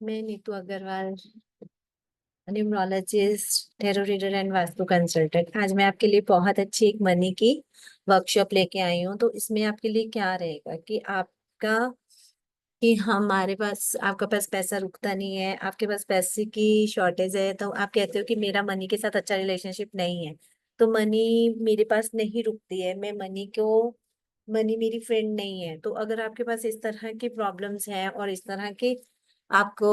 मैं Neetu Agarwal, numerologist, tarot reader and vastu consultant. आज मैं आपके लिए बहुत अच्छी एक मनी की वर्कशॉप लेके आई हूँ। तो इसमें आपके लिए क्या रहेगा कि आपका कि हमारे पास आपका पास पैसा रुकता नहीं है, आपके पास पैसे की शॉर्टेज है, तो आप कहते हो कि मेरा मनी के साथ अच्छा रिलेशनशिप नहीं है, तो मनी मेरे पास नहीं रुकती है, मैं मनी मेरी फ्रेंड नहीं है। तो अगर आपके पास इस तरह की प्रॉब्लम्स हैं और इस तरह की आपको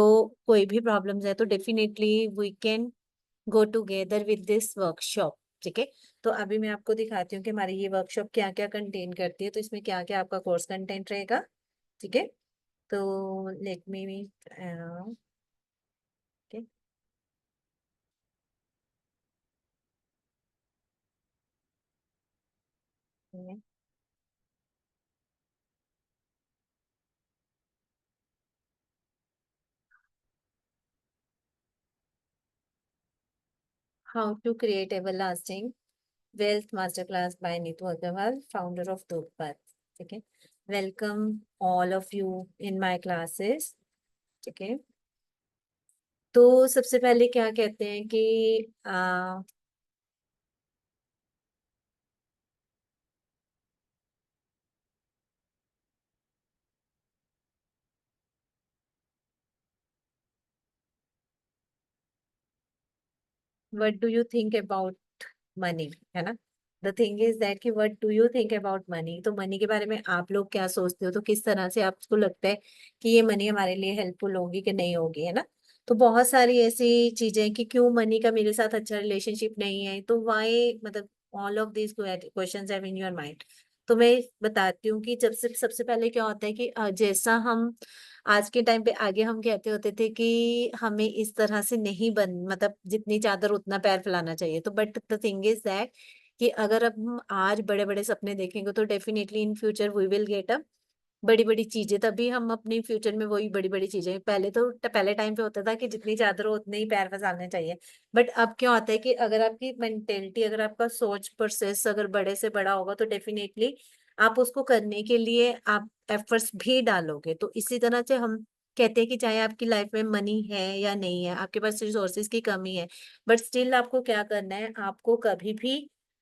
कोई भी प्रॉब्लम्स है, तो definitely we can go together with this workshop. ठीक है। तो अभी मैं आपको दिखाती हूँ कि हमारी ये वर्कशॉप क्या क्या कंटेन करती है, तो इसमें क्या क्या आपका कोर्स कंटेंट रहेगा। ठीक है। तो let me how to create everlasting wealth master class by Neetu Agarwal, founder of Dudhpath. ठीक है। Welcome all of you in my classes. ठीक है। तो सबसे पहले क्या कहते हैं कि what do you think about money, है ना। द थिंग इज दैट कि what do you think about money, तो मनी के बारे में आप लोग क्या सोचते हो, तो किस तरह से आपको लगता है कि ये मनी हमारे लिए हेल्पफुल होगी कि नहीं होगी, है ना। तो बहुत सारी ऐसी चीजें हैं कि क्यों मनी का मेरे साथ अच्छा रिलेशनशिप नहीं है, तो वाई मतलब all of these questions have in your mind. तो मैं बताती हूँ कि जब से सबसे पहले क्या होता है कि जैसा हम आज के टाइम पे आगे हम कहते होते थे कि हमें इस तरह से नहीं बन मतलब जितनी चादर उतना पैर फैलाना चाहिए, तो but the thing is that कि अगर अब हम आज बड़े बड़े सपने देखेंगे तो definitely in future we will get a बड़ी बड़ी चीजें, तभी हम अपने फ्यूचर में वही बड़ी बड़ी चीजें। पहले टाइम पे होता था कि जितनी चादर हो उतने ही पैर फैलाने चाहिए। बट अब क्या होता है कि अगर आपकी मेंटेलिटी, अगर आपका सोच प्रोसेस अगर बड़े से बड़ा होगा, तो डेफिनेटली आप उसको करने के लिए आप एफर्ट्स भी डालोगे। तो इसी तरह से हम कहते हैं कि चाहे आपकी लाइफ में मनी है या नहीं है, आपके पास रिसोर्सेज की कमी है, बट स्टिल आपको क्या करना है, आपको कभी भी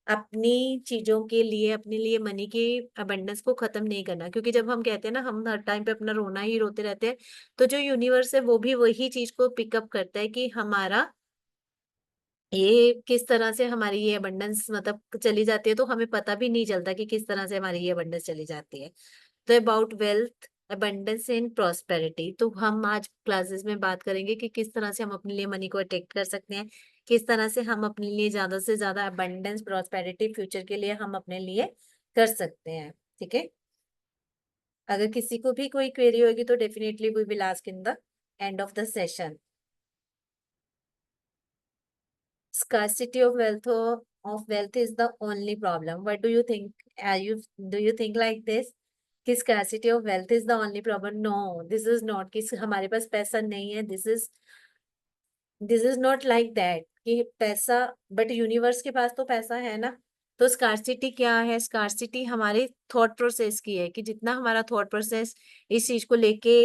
अपनी चीजों के लिए, अपने लिए मनी की अबंडेंस को खत्म नहीं करना। क्योंकि जब हम कहते हैं ना, हम हर टाइम पे अपना रोना ही रोते रहते हैं, तो जो यूनिवर्स है वो भी वही चीज को पिकअप करता है कि हमारा ये किस तरह से हमारी ये अबंडेंस मतलब चली जाती है, तो हमें पता भी नहीं चलता कि किस तरह से हमारी ये अबंडेंस चली जाती है। तो about wealth, abundance and prosperity, तो हम आज क्लासेस में बात करेंगे कि किस तरह से हम अपने लिए मनी को अट्रैक्ट कर सकते हैं, किस तरह से हम अपने लिए ज्यादा से ज्यादा अबंडेंस प्रॉस्पेरिटी फ्यूचर के लिए हम अपने लिए कर सकते हैं। ठीक है। अगर किसी को भी कोई क्वेरी होगी तो definitely we will ask in the end of the session. Scarcity of wealth is the only problem. What do you think? Do you think like this? कि scarcity of wealth is the only problem? No, this is not कि हमारे पास पैसा नहीं है. This is not like that कि पैसा, but universe के पास तो पैसा है ना। तो स्कार्सिटी क्या है? स्कार्सिटी हमारे थॉट प्रोसेस की है कि जितना हमारा थॉट प्रोसेस इस चीज को लेके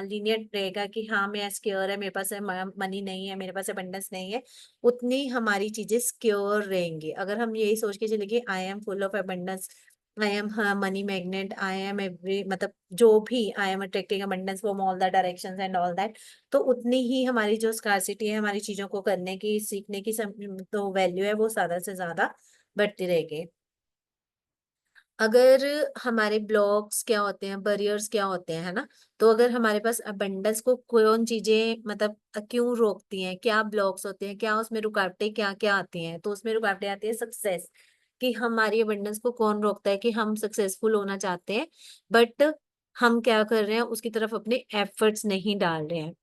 लीनियर रहेगा कि हाँ मैं सिक्योर है, मेरे पास मनी नहीं है, मेरे पास अबंडेंस नहीं है, उतनी हमारी चीजें सिक्योर रहेंगी। अगर हम यही सोच के चले कि I M full of abundance, I am money magnet, I am every मतलब जो भी I am attracting abundance from all the directions and all that, तो उतनी ही हमारी जो स्कार्सिटी है, हमारी चीजों को करने की, सीखने की तो वैल्यू है वो ज्यादा से ज्यादा बढ़ती रहेगी। अगर हमारे ब्लॉक्स क्या होते हैं, बैरियर्स क्या होते हैं, है ना। तो अगर हमारे पास अबंडेंस को कौन चीजें मतलब क्यों रोकती हैं, क्या ब्लॉक्स होते हैं, क्या उसमें रुकावटें क्या क्या आती हैं, तो उसमें रुकावटें आती है सक्सेस। कि हमारी अबंडेंस को कौन रोकता है कि हम सक्सेसफुल होना चाहते हैं, बट हम क्या कर रहे हैं, उसकी तरफ अपने एफर्ट्स नहीं डाल रहे हैं।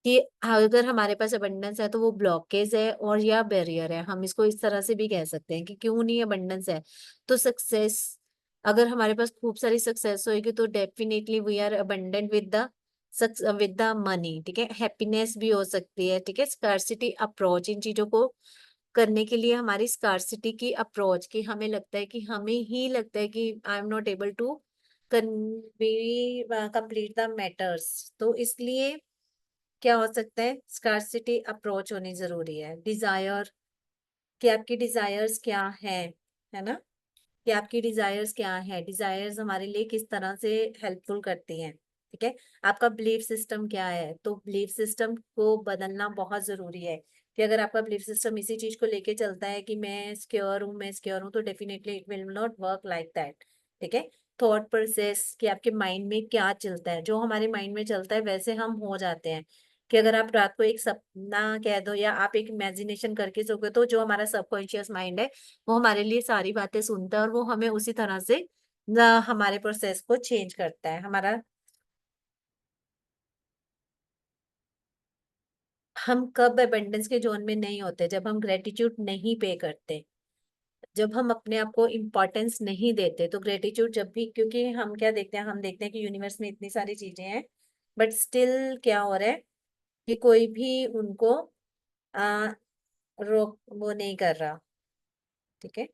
कि अगर हमारे पास अबंडेंस है तो वो ब्लॉकेज है और या बैरियर है, हम इसको इस तरह से भी कह सकते हैं कि क्यों नहीं अबंडेंस है। तो सक्सेस, अगर हमारे पास खूब सारी सक्सेस होगी तो definitely we are abundant with the money. ठीक है। हैप्पीनेस भी हो सकती है। ठीक है। स्कार्सिटी अप्रोच, इन चीजों को करने के लिए हमारी स्कार्सिटी की अप्रोच, कि हमें लगता है कि हमें ही लगता है कि I am not able to be complete the matters. तो इसलिए क्या हो सकता है, स्कार्सिटी अप्रोच होनी जरूरी है। डिजायर, कि आपकी डिजायर्स क्या है ना, कि आपकी डिजायर्स क्या है, डिजायर्स हमारे लिए किस तरह से हेल्पफुल करती हैं। ठीक है, आपका बिलीफ सिस्टम क्या है, तो बिलीफ सिस्टम को बदलना बहुत जरूरी है। कि अगर आपका बिलीफ सिस्टम इसी चीज को लेके चलता है कि मैं सिक्योर हूँ, मैं सिक्योर हूँ, तो definitely it will not work like that. ठीक है, थॉट प्रोसेस, कि आपके माइंड में क्या चलता है, जो हमारे माइंड में चलता है वैसे हम हो जाते हैं। कि अगर आप रात को एक सपना कह दो या आप एक इमेजिनेशन करके सोओगे, तो जो हमारा सबकॉन्शियस माइंड है वो हमारे लिए सारी बातें सुनता है और वो हमें उसी तरह से हमारे प्रोसेस को चेंज करता है हमारा। हम कब अबंडेंस के जोन में नहीं होते, जब हम ग्रेटिट्यूड नहीं पे करते, जब हम अपने आप को इम्पोर्टेंस नहीं देते। तो ग्रेटिट्यूड जब भी, क्योंकि हम क्या देखते हैं, हम देखते हैं कि यूनिवर्स में इतनी सारी चीजें हैं, बट स्टिल क्या हो रहा है कि कोई भी उनको आ, रोक वो नहीं कर रहा। ठीक है,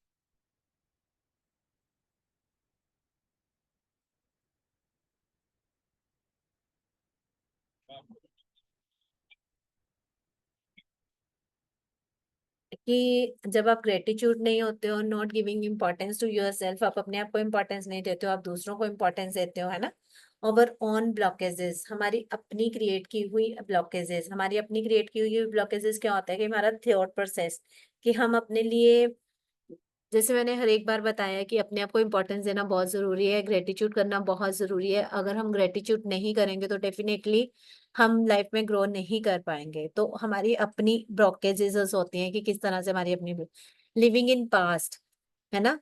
कि जब आप ग्रेटिट्यूड नहीं होते हो, not giving importance to yourself, आप अपने आप को इम्पोर्टेंस नहीं देते हो, आप दूसरों को इम्पोर्टेंस देते हो, है ना। ओवर ऑन ब्लॉकेजेस, हमारी अपनी क्रिएट की हुई ब्लॉकेजेस, हमारी अपनी क्रिएट की हुई ब्लॉकेजेस क्या होता है कि हमारा थॉट प्रोसेस, कि हम अपने लिए, जैसे मैंने हर एक बार बताया कि अपने आप को इम्पोर्टेंस देना बहुत जरूरी है, ग्रेटिट्यूड करना बहुत जरूरी है। अगर हम ग्रेटिट्यूड नहीं करेंगे तो डेफिनेटली हम लाइफ में ग्रो नहीं कर पाएंगे। तो हमारी अपनी ब्लॉकेजेस होती हैं कि किस तरह से हमारी अपनी, लिविंग इन पास्ट, है ना।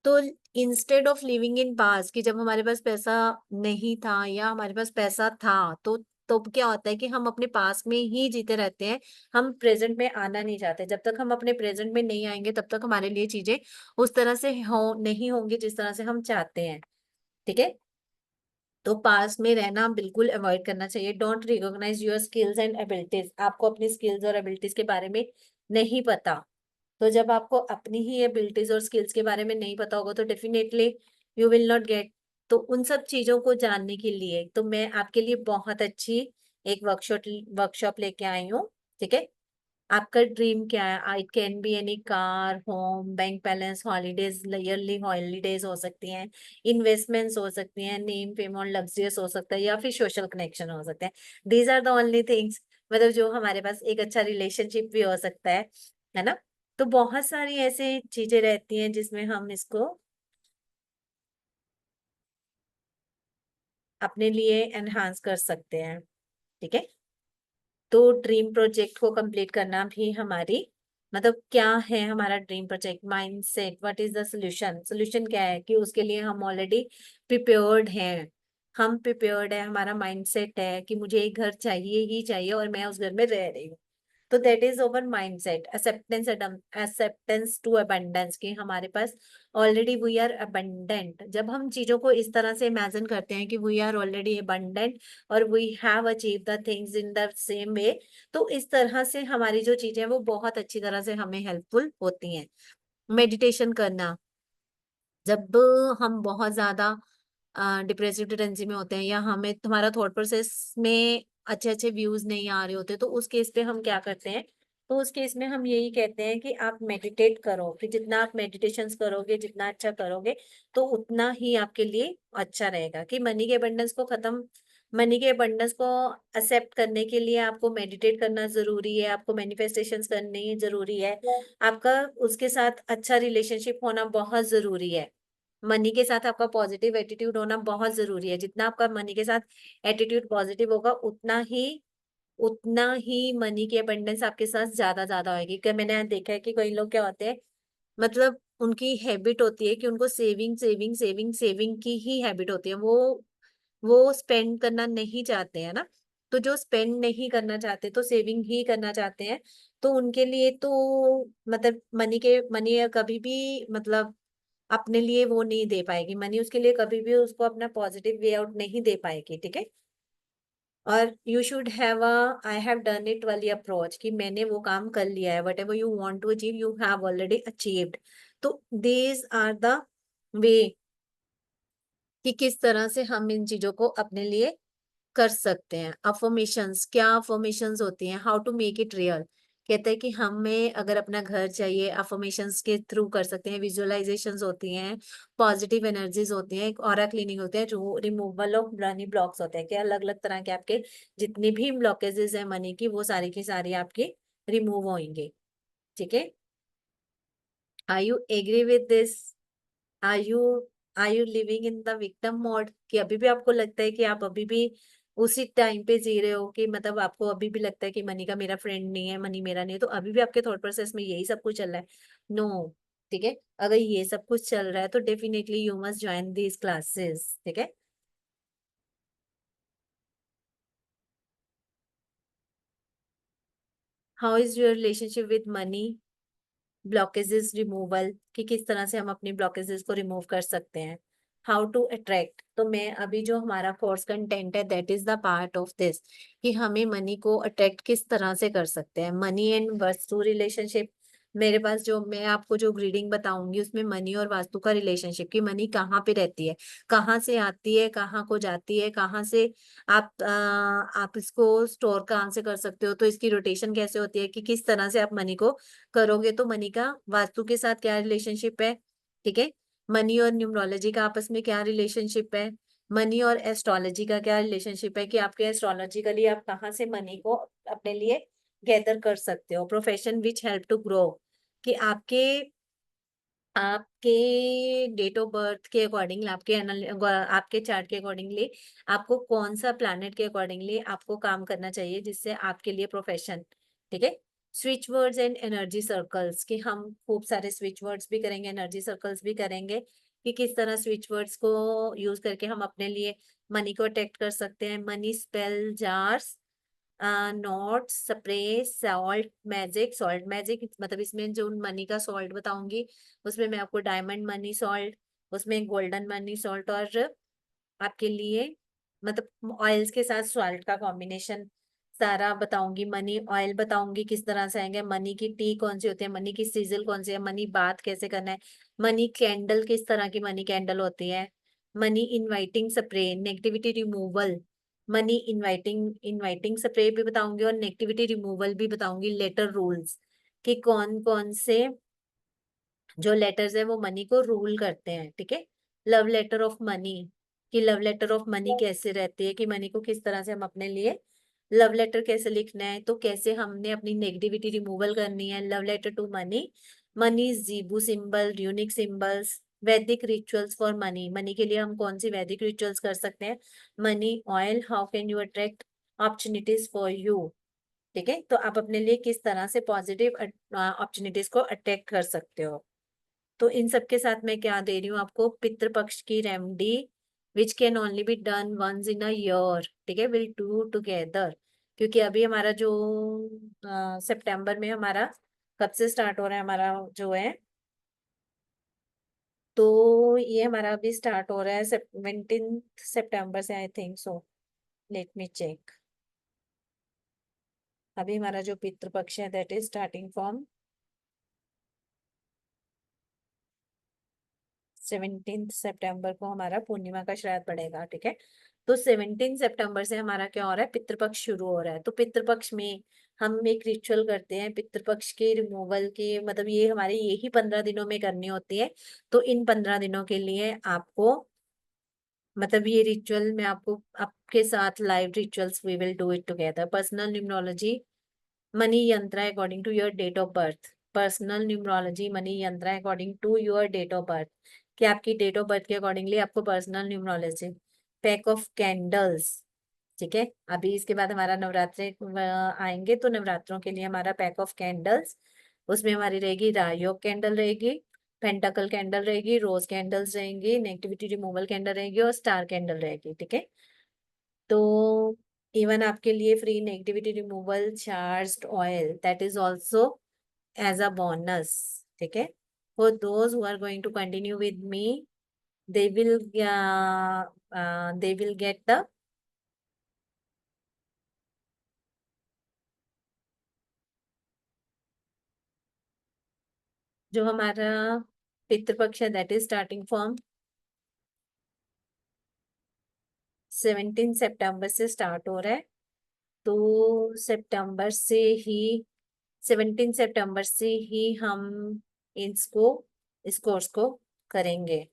तो instead of living in past, कि जब हमारे पास पैसा नहीं था या हमारे पास पैसा था, तो क्या होता है कि हम अपने पास में ही जीते रहते हैं, हम प्रेजेंट में आना नहीं चाहते। जब तक हम अपने प्रेजेंट में नहीं आएंगे तब तक हमारे लिए चीजें उस तरह से हो नहीं होंगी जिस तरह से हम चाहते हैं। ठीक है, तो पास में रहना बिल्कुल अवॉइड करना चाहिए। Don't recognise your skills and abilities, आपको अपनी स्किल्स और एबिलिटीज के बारे में नहीं पता। तो जब आपको अपनी ही एबिलिटीज और स्किल्स के बारे में नहीं पता होगा तो definitely you will not gate. तो उन सब चीजों को जानने के लिए तो मैं आपके लिए बहुत अच्छी एक वर्कशॉप वर्कशॉप लेके आई हूँ। ठीक है, आपका ड्रीम क्या है, it can be any car, home, bank balance, holidays, yearly holidays हो सकती हैं, इन्वेस्टमेंट्स हो सकती हैं, नेम फेम और लग्जरियस हो सकता है, या फिर सोशल कनेक्शन हो सकते हैं। These are the only things, मतलब जो हमारे पास एक अच्छा रिलेशनशिप भी हो सकता है ना। तो बहुत सारी ऐसी चीजें रहती हैं जिसमें हम इसको अपने लिए एनहांस कर सकते हैं। ठीक है, तो ड्रीम प्रोजेक्ट को कंप्लीट करना भी हमारी, मतलब क्या है हमारा dream project, mindset, what is the solution, solution क्या है, कि उसके लिए हम ऑलरेडी प्रिपेयर्ड हैं। हम प्रिपेयर्ड है, हमारा माइंडसेट है कि मुझे एक घर चाहिए ही चाहिए और मैं उस घर में रह रही हूँ। तो that is over mindset. Acceptance, acceptance to abundance, कि हमारे पास ऑलरेडी वी आर अबंडेंट। जब हम चीजों को इस तरह से इमेजिन करते हैं कि वी आर ऑलरेडी अबंडेंट और we have achieve the things in the same way, तो इस तरह से हमारी जो चीजें हैं वो बहुत अच्छी तरह से हमें हेल्पफुल होती हैं। मेडिटेशन करना, जब हम बहुत ज्यादा डिप्रेसिव टेंडेंसी में होते हैं या हमें तुम्हारा थॉट प्रोसेस में अच्छे अच्छे व्यूज नहीं आ रहे होते, तो उस केस पे हम क्या करते हैं, तो उस केस में हम यही कहते हैं कि आप मेडिटेट करो, कि जितना आप मेडिटेशंस करोगे, जितना अच्छा करोगे, तो उतना ही आपके लिए अच्छा रहेगा। कि मनी के अबंडेंस को खत्म, मनी के अबंडेंस को एक्सेप्ट करने के लिए आपको मेडिटेट करना जरूरी है, आपको मैनिफेस्टेशंस करनी जरूरी है, आपका उसके साथ अच्छा रिलेशनशिप होना बहुत जरूरी है। मनी के साथ आपका पॉजिटिव एटीट्यूड होना बहुत जरूरी है। जितना आपका मनी के साथ एटीट्यूड पॉजिटिव होगा उतना ही मनी की अबंडेंस आपके साथ ज्यादा ज्यादा होगी। क्या मैंने देखा है कि कई लोग क्या होते हैं, मतलब उनकी हैबिट होती है कि उनको सेविंग सेविंग सेविंग सेविंग की ही हैबिट होती है, वो स्पेंड करना नहीं चाहते हैं ना। तो जो स्पेंड नहीं करना चाहते तो सेविंग ही करना चाहते हैं, तो उनके लिए तो मतलब मनी कभी भी मतलब अपने लिए वो नहीं दे पाएगी, मनी उसके लिए कभी भी उसको अपना पॉजिटिव वे आउट नहीं दे पाएगी। ठीक है, और you should have a I have done it वाली अप्रोच, कि मैंने वो काम कर लिया है, whatever you want to achieve you have already achieved. तो दीज आर द वे कि किस तरह से हम इन चीजों को अपने लिए कर सकते हैं। अफर्मेशंस, क्या अफर्मेशंस होती हैं, how to make it real. कहते हैं कि हमें अगर अपना घर चाहिए, अफर्मेशंस के थ्रू कर सकते हैं। विजुअलाइजेशंस होती हैं, पॉजिटिव एनर्जीज होती हैं, एक ऑरा क्लीनिंग होते हैं, जो रिमूवल ऑफ मनी ब्लॉक्स होते हैं कि अलग अलग तरह के आपके जितनी भी ब्लॉकेजेस है मनी की, वो सारी की सारी आपकी रिमूव होंगे। ठीक है, are you agree with this? Are you are you living in the victim mode, कि अभी भी आपको लगता है कि आप अभी भी उसी टाइम पे जी रहे हो, कि मतलब आपको अभी भी लगता है कि मनी का मेरा फ्रेंड नहीं है, मनी मेरा नहीं है, तो अभी भी आपके थॉट प्रोसेस में यही सब कुछ चल रहा है? नो। ठीक है, अगर ये सब कुछ चल रहा है तो definitely you must join these classes. ठीक है, how is your relationship with money, blockages removal, कि किस तरह से हम अपनी ब्लॉकेजेस को रिमूव कर सकते हैं। हाउ टू अट्रैक्ट, तो मैं अभी जो हमारा कोर्स कंटेंट है that is the part of this, कि हमें मनी को अट्रैक्ट किस तरह से कर सकते हैं। मनी एंड वास्तु रिलेशनशिप, मेरे पास जो मैं आपको जो रीडिंग बताऊंगी उसमें मनी और वास्तु का रिलेशनशिप, कि मनी कहाँ पे रहती है, कहाँ से आती है, कहाँ को जाती है, कहाँ से आप इसको स्टोर कहाँ से कर सकते हो, तो इसकी रोटेशन कैसे होती है, कि किस तरह से आप मनी को करोगे, तो मनी का वास्तु के साथ क्या रिलेशनशिप है। ठीक है, मनी और न्यूमरोलॉजी का आपस में क्या रिलेशनशिप है, मनी और एस्ट्रोलॉजी का क्या रिलेशनशिप है, कि आपके एस्ट्रोलॉजिकली आप कहाँ से मनी को अपने लिए गैदर कर सकते हो। Profession which help to grow, कि आपके डेट ऑफ बर्थ के अकॉर्डिंगली, आपके चार्ट के अकॉर्डिंगली आपको कौन सा प्लैनेट के अकॉर्डिंगली आपको काम करना चाहिए जिससे आपके लिए प्रोफेशन। ठीक है, switch words and energy circles, कि हम खूब सारे स्विच वर्ड्स भी करेंगे, एनर्जी सर्कल्स भी करेंगे, कि किस तरह स्विच वर्ड्स को यूज करके हम अपने लिए मनी को अट्रैक्ट कर सकते हैं। Money spell jars, notes, spray, salt magic, मतलब इसमें जो मनी का सॉल्ट बताऊंगी उसमें मैं आपको डायमंड मनी सॉल्ट, उसमें गोल्डन मनी सॉल्ट, और आपके लिए मतलब ऑयल्स के साथ सॉल्ट का कॉम्बिनेशन सारा बताऊंगी। मनी ऑयल बताऊंगी किस तरह से आएंगे, मनी की टी कौन सी होती है, मनी की सीजल कौन सी है, मनी बात कैसे करना है, मनी कैंडल किस तरह की मनी कैंडल होती है, money inviting spray, negativity removal, money inviting inviting spray भी बताऊंगी, और नेगेटिविटी रिमूवल भी बताऊंगी। लेटर रूल्स, कि कौन कौन से जो लेटर्स है वो मनी को रूल करते हैं। ठीक है, लव लेटर ऑफ मनी, कि लव लेटर ऑफ मनी कैसे रहती है, कि मनी को किस तरह से हम अपने लिए लव लेटर कैसे लिखना है, तो कैसे हमने अपनी नेगेटिविटी रिमूवल करनी है। Love letter to money, money Zibu symbol, unique symbols, वैदिक रिचुअल्स फॉर मनी, मनी के लिए हम कौन सी वैदिक रिचुअल्स कर सकते हैं। Money oil, how can you attract opportunities for you. ठीक है, तो आप अपने लिए किस तरह से पॉजिटिव अपॉर्चुनिटीज को अट्रैक्ट कर सकते हो। तो इन सब के साथ मैं क्या दे रही हूँ आपको, पितृपक्ष की remedy which can only be done once in a year. ठीक है, विल डू टुगेदर, क्योंकि अभी हमारा जो सितंबर में हमारा कब से स्टार्ट हो रहा है हमारा जो है, तो ये हमारा अभी स्टार्ट हो रहा है 17 सितंबर से, I think so, let me check. अभी हमारा जो पितृपक्ष है दैट इज स्टार्टिंग फ्रॉम 17 सितंबर को हमारा पूर्णिमा का श्राद्ध पड़ेगा। ठीक है, तो 17 सितंबर से हमारा क्या हो रहा है, पितृपक्ष शुरू हो रहा है। तो पितृपक्ष में हम एक रिचुअल करते हैं पितृपक्ष के रिमूवल की, मतलब ये हमारे यही 15 दिनों में करनी होती है। तो इन 15 दिनों के लिए आपको, मतलब ये रिचुअल मैं आपको आपके साथ live rituals we will do it together. Personal numerology money yantra according to your date of birth, personal numerology money yantra according to your date of birth, कि आपकी डेट ऑफ बर्थ के अकॉर्डिंगली आपको personal numerology. Pack of candles, ठीक है, अभी इसके बाद हमारा नवरात्रि आएंगे, तो नवरात्रों के लिए हमारा पैक ऑफ कैंडल्स, उसमें हमारी रहेगी रायोग कैंडल रहेगी, पेंटाकल कैंडल रहेगी, रोज कैंडल्स रहेंगी, नेगेटिविटी रिमूवल कैंडल रहेगी, और स्टार कैंडल रहेगी। ठीक है, तो इवन आपके लिए free negativity removal charged oil that is also as a bonus. ठीक है, for those who are going to continue with me, they will get the, जो हमारा पितृपक्ष है दैट इज स्टार्टिंग फ्रॉम 17 सितंबर से स्टार्ट हो रहा है, तो सितंबर से ही 17 सितंबर से ही हम इसको इस कोर्स को करेंगे।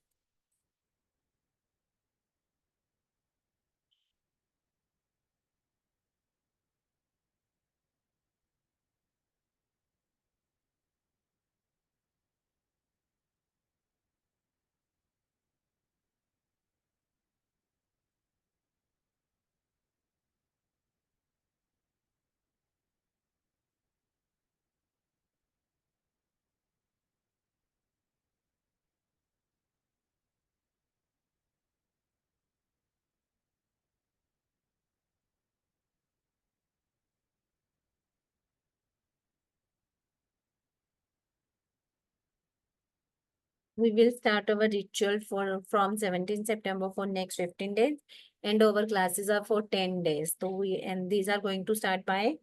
We will start our ritual for from 17 September for next 15 days, and our classes are for 10 days. So these are going to start by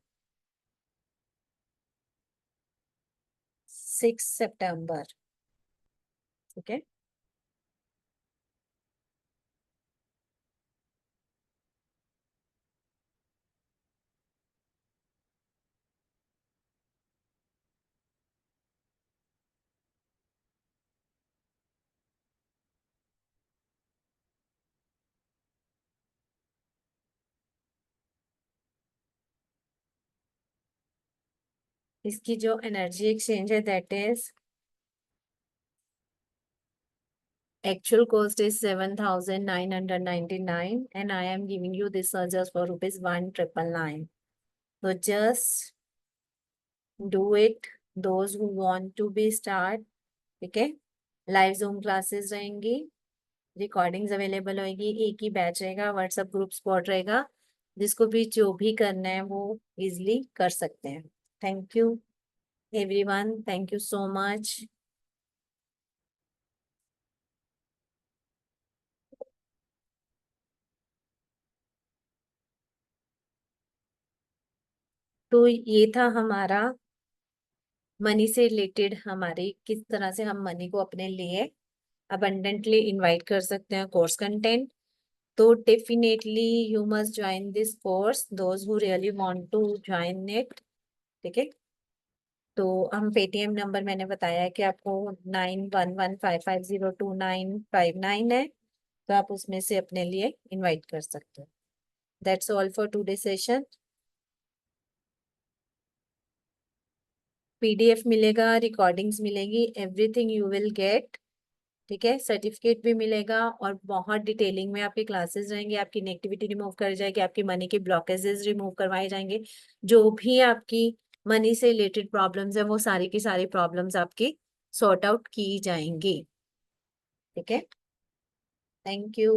6 September. Okay. इसकी जो एनर्जी एक्सचेंज है that is actual cost is 7,999 and I am giving you this just for rupees 1,999. So just do it, those who want to be start. ठीक है, live zoom classes रहेंगी, recordings available होगी, एक ही batch रहेगा, WhatsApp group spot रहेगा, जिसको भी जो भी करना है वो इजिली कर सकते हैं। Thank you everyone, thank you so much. तो ये था हमारा मनी से रिलेटेड, हमारी किस तरह से हम मनी को अपने लिए abundantly इनवाइट कर सकते हैं कोर्स कंटेंट। तो definitely you must join this course, those who really want to join it. ठीक है, तो हम पेटीएम नंबर मैंने बताया है कि आपको 9115502959 है, तो आप उसमें से अपने लिए इनवाइट कर सकते हो। That's all for today session. PDF मिलेगा, रिकॉर्डिंग्स मिलेगी, एवरीथिंग यू विल गेट। ठीक है, सर्टिफिकेट भी मिलेगा और बहुत डिटेलिंग में आपकी क्लासेस रहेंगे, आपकी नेगेटिविटी रिमूव कर जाएगी, आपकी मनी के ब्लॉकेजेस रिमूव करवाए जाएंगे, जो भी आपकी मनी से रिलेटेड प्रॉब्लम्स है वो सारी की सारी प्रॉब्लम्स आपकी सॉर्ट आउट की जाएंगी। ठीक है, थैंक यू।